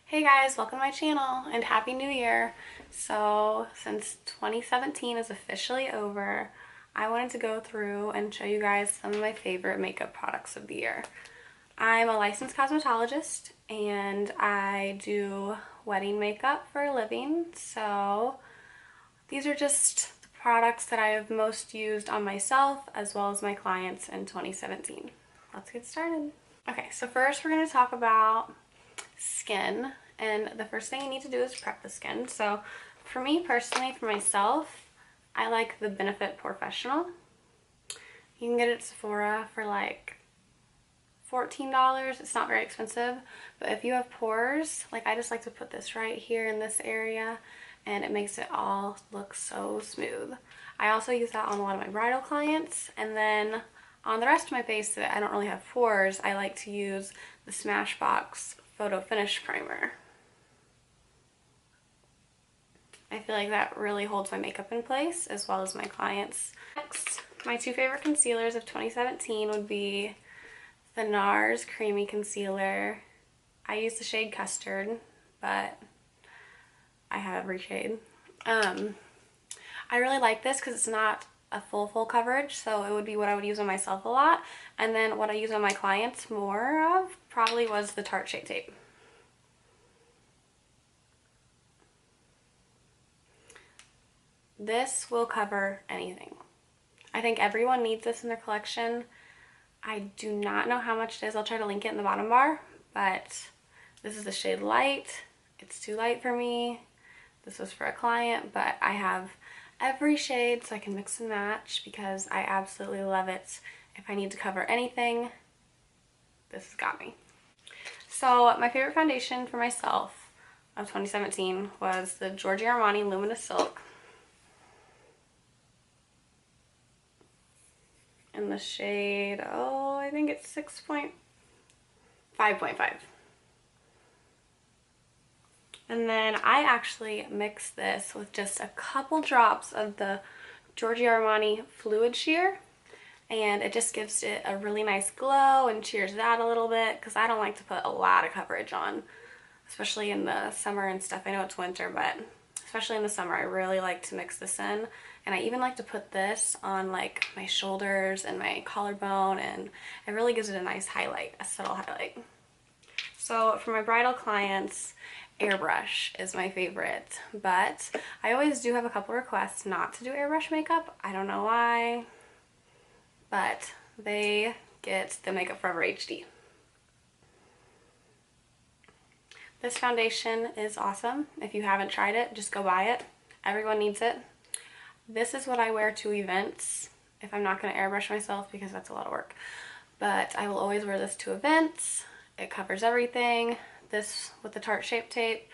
Hey guys, welcome to my channel and Happy New Year. So since 2017 is officially over, I wanted to go through and show you guys some of my favorite makeup products of the year. I'm a licensed cosmetologist and I do wedding makeup for a living. So these are just the products that I have most used on myself as well as my clients in 2017. Let's get started. Okay, so first we're going to talk about skin, and the first thing you need to do is prep the skin. So for me personally, for myself, I like the Benefit Professional. You can get it at Sephora for like $14. It's not very expensive, but if you have pores, like I just like to put this right here in this area and it makes it all look so smooth. I also use that on a lot of my bridal clients, and then on the rest of my face that I don't really have pores, I like to use the Smashbox Photo Finish Primer. I feel like that really holds my makeup in place as well as my clients. Next, my two favorite concealers of 2017 would be the NARS Creamy Concealer. I use the shade Custard, but I have every shade. I really like this because it's not a full coverage, so it would be what I would use on myself a lot. And then what I use on my clients more of probably was the Tarte Shape Tape. This will cover anything. I think everyone needs this in their collection. I do not know how much it is. I'll try to link it in the bottom bar, but this is the shade Light. It's too light for me. This was for a client, but I have every shade so I can mix and match because I absolutely love it. If I need to cover anything, this has got me. So my favorite foundation for myself of 2017 was the Giorgio Armani Luminous Silk in the shade, I think it's 5.5. And then I actually mix this with just a couple drops of the Giorgio Armani Fluid Sheer, and it just gives it a really nice glow and cheers it out a little bit because I don't like to put a lot of coverage on, especially in the summer and stuff. I know it's winter, but especially in the summer I really like to mix this in, and I even like to put this on like my shoulders and my collarbone, and it really gives it a nice highlight, a subtle highlight. So for my bridal clients, airbrush is my favorite, but I always do have a couple requests not to do airbrush makeup. I don't know why, but they get the Makeup Forever HD. This foundation is awesome. If you haven't tried it, just go buy it. Everyone needs it. This is what I wear to events if I'm not going to airbrush myself because that's a lot of work. But I will always wear this to events. It covers everything. This with the Tarte Shape Tape,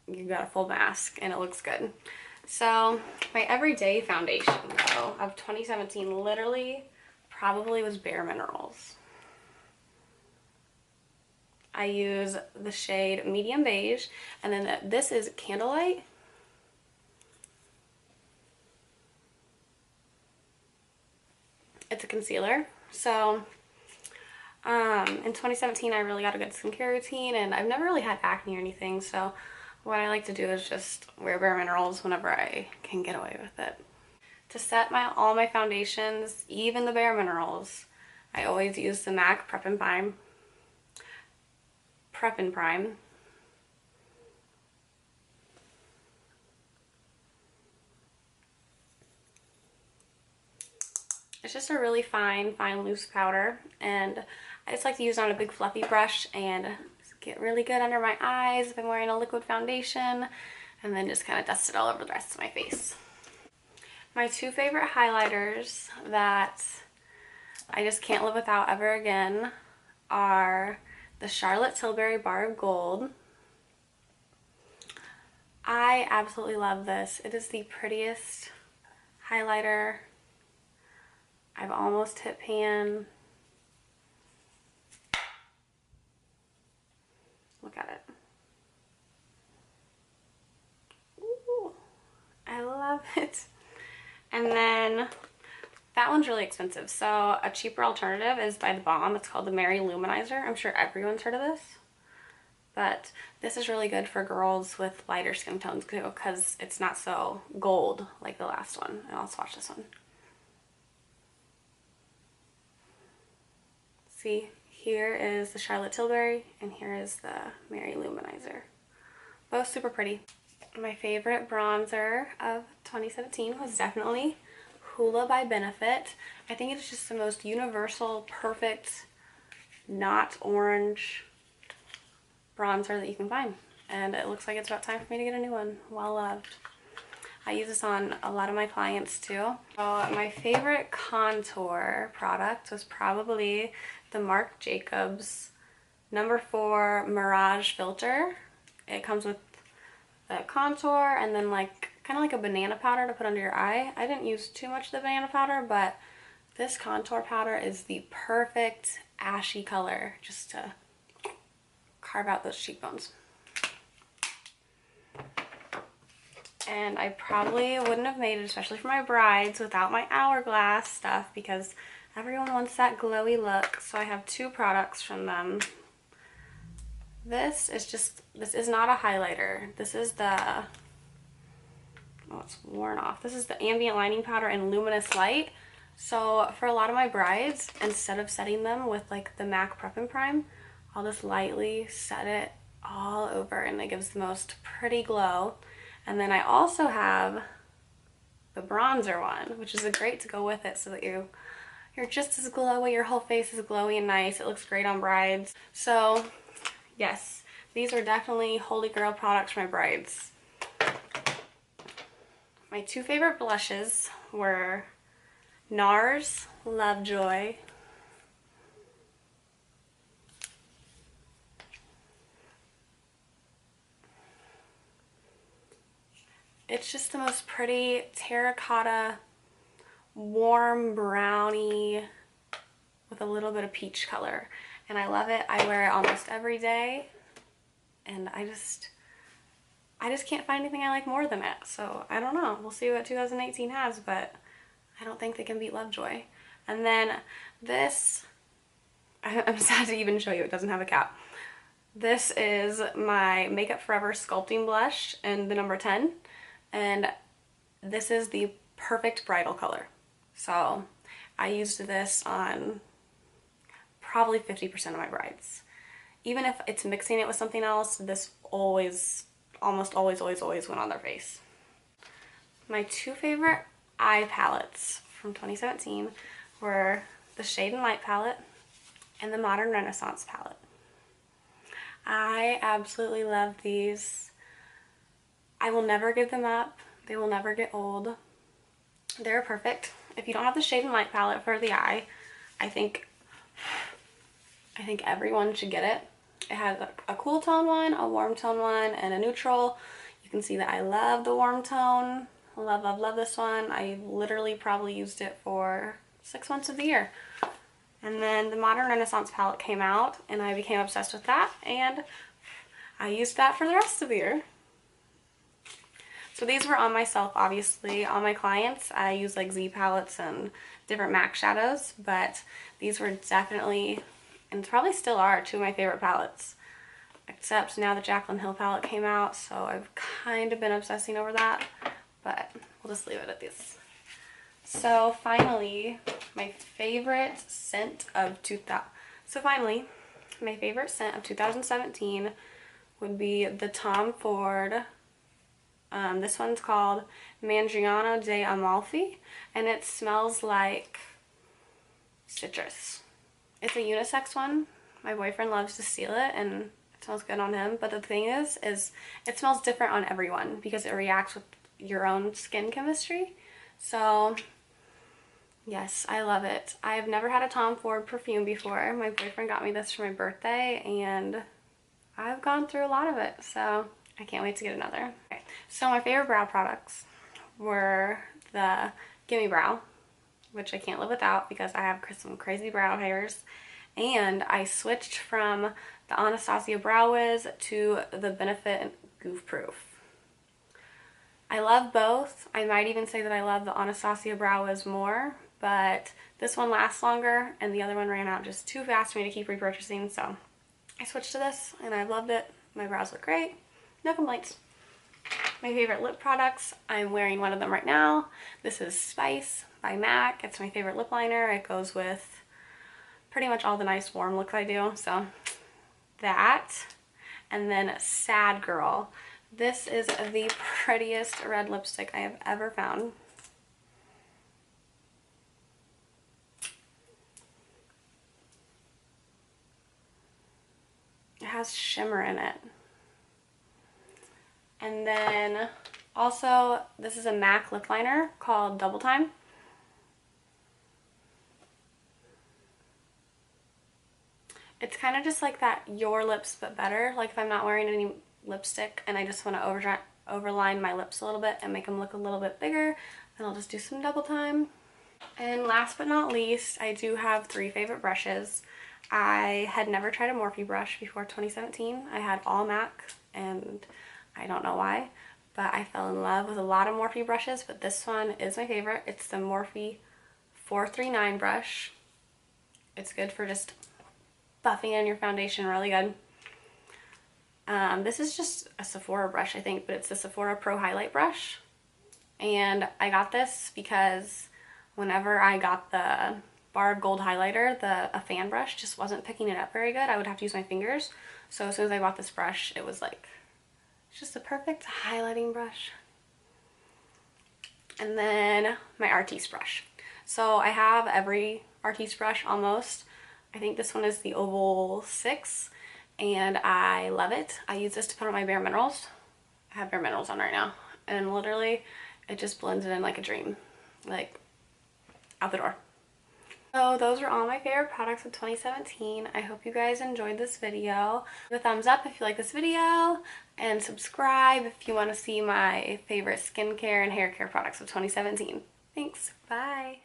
you got a full mask and it looks good. So my everyday foundation though of 2017 literally probably was Bare Minerals. I use the shade Medium Beige, and then this is Candlelight. It's a concealer. So in 2017 I really got a good skincare routine, and I've never really had acne or anything, so what I like to do is just wear Bare Minerals whenever I can get away with it. To set all my foundations, even the Bare Minerals, I always use the MAC Prep and Prime. It's just a really fine loose powder, and I just like to use it on a big fluffy brush and get really good under my eyes if I'm wearing a liquid foundation, and then just kind of dust it all over the rest of my face. My two favorite highlighters that I just can't live without ever again are the Charlotte Tilbury Bar of Gold. I absolutely love this. It is the prettiest highlighter. I've almost hit pan. Look at it. Ooh, I love it. And then that one's really expensive. So a cheaper alternative is by The Balm. It's called the Mary Luminizer. I'm sure everyone's heard of this. but this is really good for girls with lighter skin tones too, because it's not so gold like the last one. And I'll swatch this one. See, here is the Charlotte Tilbury, and here is the Mary Luminizer. Both super pretty. My favorite bronzer of 2017 was definitely Hoola by Benefit. I think it's just the most universal, perfect, not orange bronzer that you can find. And it looks like it's about time for me to get a new one. Well loved. I use this on a lot of my clients too. So my favorite contour product was probably the Marc Jacobs No. 4 Mirage Filter. It comes with the contour and then like kind of like a banana powder to put under your eye. I didn't use too much of the banana powder, but this contour powder is the perfect ashy color just to carve out those cheekbones. And I probably wouldn't have made it, especially for my brides, without my hourglass stuff, because everyone wants that glowy look. So I have two products from them. This is not a highlighter. This is the, oh, it's worn off. This is the Ambient Lining Powder in Luminous Light. So for a lot of my brides, instead of setting them with like the MAC Prep and Prime, I'll just lightly set it all over and it gives the most pretty glow. And then I also have the bronzer one, which is great to go with it so that you're just as glowy, your whole face is glowy and nice. It looks great on brides. So yes, these are definitely holy grail products for my brides. My two favorite blushes were NARS Lovejoy. It's just the most pretty terracotta, warm brownie with a little bit of peach color. And I love it. I wear it almost every day. And I just can't find anything I like more than it. So I don't know. We'll see what 2018 has, but I don't think they can beat Lovejoy. And then this, I'm sad to even show you. It doesn't have a cap. This is my Makeup Forever Sculpting Blush in the number 10. And this is the perfect bridal color. So I used this on probably 50% of my brides. Even if it's mixing it with something else, this almost always went on their face. My two favorite eye palettes from 2017 were the Shade and Light palette and the Modern Renaissance palette. I absolutely love these. I will never give them up. They will never get old. They're perfect. If you don't have the Shade and Light palette for the eye, I think everyone should get it. It has a cool tone one, a warm tone one, and a neutral. You can see that I love the warm tone. Love this one. I literally probably used it for 6 months of the year. And then the Modern Renaissance palette came out and I became obsessed with that, and I used that for the rest of the year. So these were on myself, obviously. On my clients, I use like Z palettes and different MAC shadows, but these were definitely, and probably still are, two of my favorite palettes. Except now the Jaclyn Hill palette came out, so I've kind of been obsessing over that, but we'll just leave it at this. So finally, my favorite scent of 2017 would be the Tom Ford. This one's called Mandriano de Amalfi, and it smells like citrus. It's a unisex one. My boyfriend loves to steal it, and it smells good on him. But the thing is it smells different on everyone because it reacts with your own skin chemistry. So yes, I love it. I have never had a Tom Ford perfume before. My boyfriend got me this for my birthday, and I've gone through a lot of it, so I can't wait to get another. Okay, so my favorite brow products were the Gimme Brow, which I can't live without because I have some crazy brow hairs, and I switched from the Anastasia Brow Wiz to the Benefit Goof Proof. I love both. I might even say that I love the Anastasia Brow Wiz more, but this one lasts longer and the other one ran out just too fast for me to keep repurchasing, so I switched to this and I loved it My brows look great. No complaints. My favorite lip products, I'm wearing one of them right now. This is Spice by MAC. It's my favorite lip liner. It goes with pretty much all the nice warm looks I do. So that. And then Sad Girl. This is the prettiest red lipstick I have ever found. It has shimmer in it. And then also, this is a MAC lip liner called Double Time. It's kind of just like that Your Lips But Better. Like if I'm not wearing any lipstick and I just want to overline my lips a little bit and make them look a little bit bigger, then I'll just do some Double Time. And last but not least, I do have 3 favorite brushes. I had never tried a Morphe brush before 2017. I had all MAC and I don't know why, but I fell in love with a lot of Morphe brushes, but this one is my favorite. It's the Morphe 439 brush. It's good for just buffing in your foundation really good. This is just a Sephora brush, I think, but it's the Sephora Pro Highlight brush. And I got this because whenever I got the Bar of Gold highlighter, a fan brush just wasn't picking it up very good. I would have to use my fingers. So as soon as I bought this brush, it was like, it's just a perfect highlighting brush. And then my Artiste brush. So I have every Artiste brush almost. I think this one is the Oval 6 and I love it. I use this to put on my Bare Minerals. I have Bare Minerals on right now and literally it just blends it in like a dream, like out the door. So those are all my favorite products of 2017. I hope you guys enjoyed this video. Give a thumbs up if you like this video and subscribe if you want to see my favorite skincare and hair care products of 2017. Thanks. Bye.